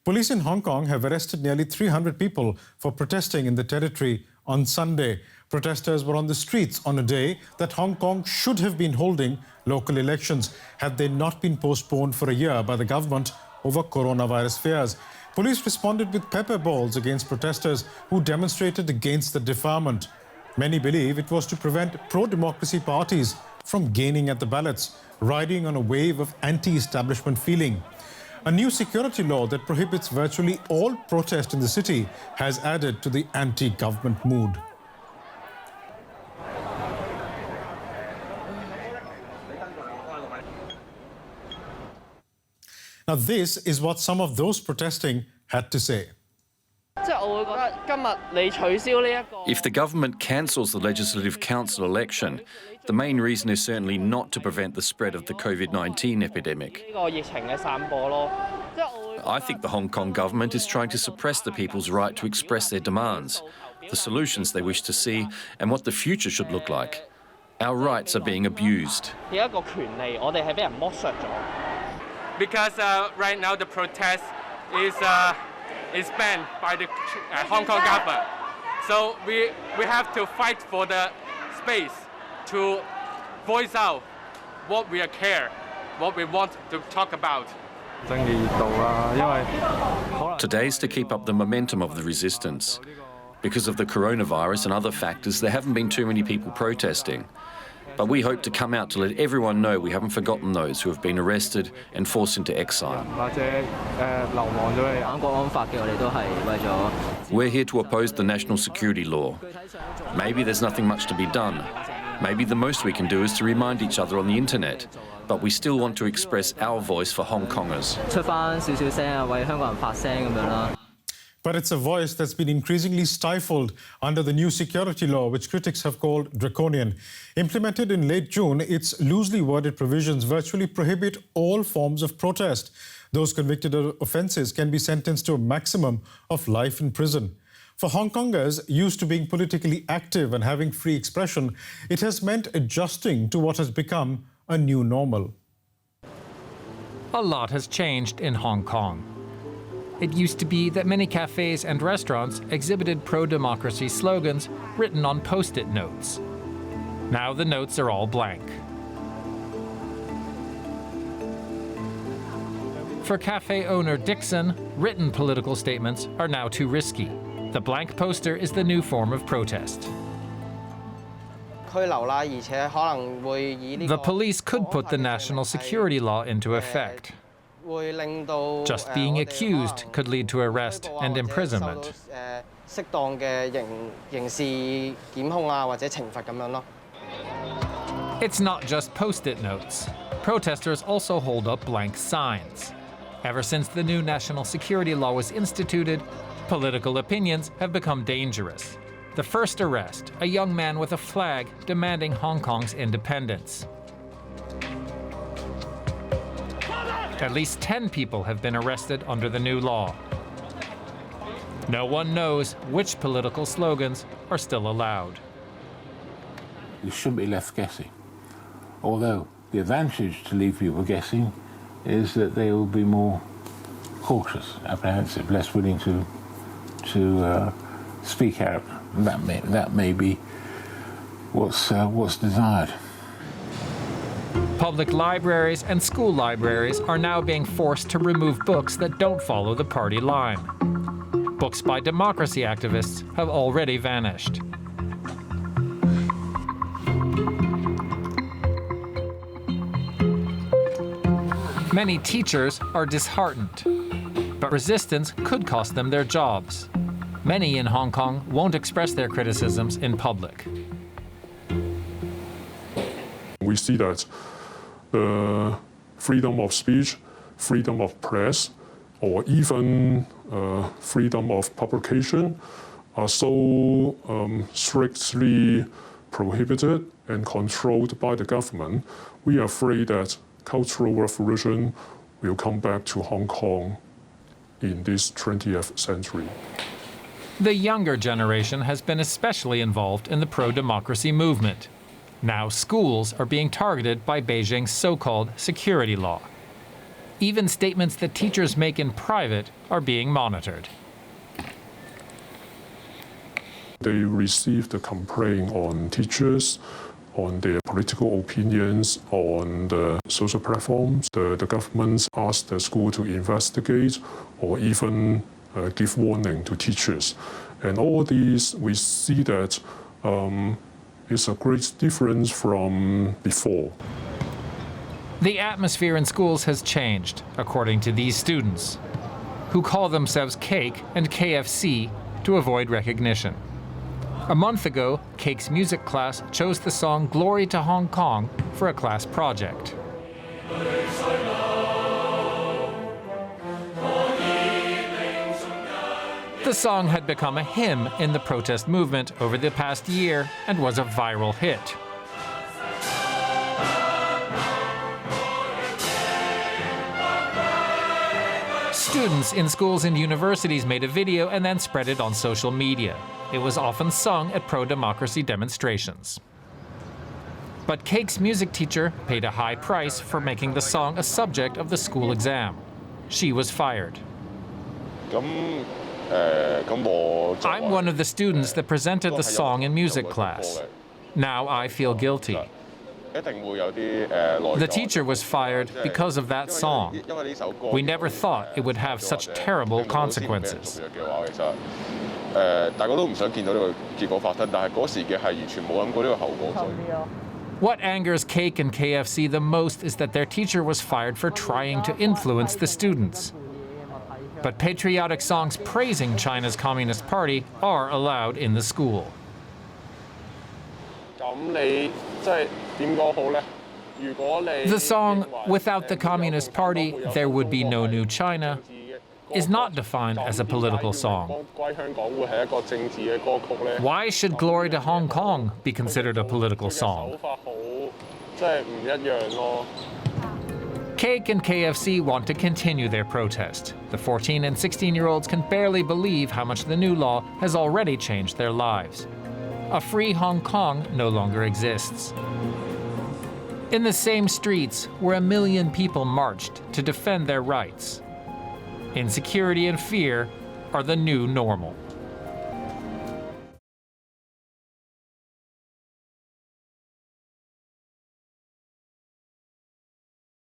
Police in Hong Kong have arrested nearly 300 people for protesting in the territory on Sunday. Protesters were on the streets on a day that Hong Kong should have been holding local elections had they not been postponed for a year by the government over coronavirus fears. Police responded with pepper balls against protesters who demonstrated against the deferment. Many believe it was to prevent pro-democracy parties from gaining at the ballots, riding on a wave of anti-establishment feeling. A new security law that prohibits virtually all protest in the city has added to the anti-government mood. Now, this is what some of those protesting had to say. If the government cancels the Legislative Council election, the main reason is certainly not to prevent the spread of the COVID-19 epidemic. I think the Hong Kong government is trying to suppress the people's right to express their demands, the solutions they wish to see, and what the future should look like. Our rights are being abused. Because right now the protest is banned by the Hong Kong government. So we have to fight for the space to voice out what we care, what we want to talk about. Today's to keep up the momentum of the resistance. Because of the coronavirus and other factors, there haven't been too many people protesting. But we hope to come out to let everyone know we haven't forgotten those who have been arrested and forced into exile. We're here to oppose the national security law. Maybe there's nothing much to be done. Maybe the most we can do is to remind each other on the internet. But we still want to express our voice for Hong Kongers. But it's a voice that's been increasingly stifled under the new security law, which critics have called draconian. Implemented in late June, its loosely worded provisions virtually prohibit all forms of protest. Those convicted of offences can be sentenced to a maximum of life in prison. For Hong Kongers used to being politically active and having free expression, it has meant adjusting to what has become a new normal. A lot has changed in Hong Kong. It used to be that many cafes and restaurants exhibited pro-democracy slogans written on post-it notes. Now the notes are all blank. For cafe owner Dixon, written political statements are now too risky. The blank poster is the new form of protest. The police could put the national security law into effect. Just being accused could lead to arrest and imprisonment. It's not just post-it notes. Protesters also hold up blank signs. Ever since the new national security law was instituted, political opinions have become dangerous. The first arrest, a young man with a flag demanding Hong Kong's independence. At least 10 people have been arrested under the new law. No one knows which political slogans are still allowed. You shouldn't be left guessing. Although the advantage to leave people guessing is that they will be more cautious, apprehensive, less willing to speak out. That may be what's desired. Public libraries and school libraries are now being forced to remove books that don't follow the party line. Books by democracy activists have already vanished. Many teachers are disheartened, but resistance could cost them their jobs. Many in Hong Kong won't express their criticisms in public. We see that the freedom of speech, freedom of press, or even freedom of publication are so strictly prohibited and controlled by the government. We are afraid that cultural revolution will come back to Hong Kong in this 20th century. The younger generation has been especially involved in the pro-democracy movement. Now schools are being targeted by Beijing's so-called security law. Even statements that teachers make in private are being monitored. They receive the complaint on teachers, on their political opinions, on the social platforms. The government asks the school to investigate or even give warning to teachers. And all these, we see that is a great difference from before. The atmosphere in schools has changed, according to these students, who call themselves Cake and KFC to avoid recognition. A month ago, Cake's music class chose the song Glory to Hong Kong for a class project. The song had become a hymn in the protest movement over the past year and was a viral hit. Students in schools and universities made a video and then spread it on social media. It was often sung at pro-democracy demonstrations. But Cake's music teacher paid a high price for making the song a subject of the school exam. She was fired. I'm one of the students that presented the song in music class. Now I feel guilty. The teacher was fired because of that song. We never thought it would have such terrible consequences. What angers Cake and KFC the most is that their teacher was fired for trying to influence the students. But patriotic songs praising China's Communist Party are allowed in the school. The song, Without the Communist Party, There Would Be No New China, is not defined as a political song. Why should Glory to Hong Kong be considered a political song? Cake and KFC want to continue their protest. The 14 and 16-year-olds can barely believe how much the new law has already changed their lives. A free Hong Kong no longer exists. In the same streets where 1 million people marched to defend their rights, insecurity and fear are the new normal.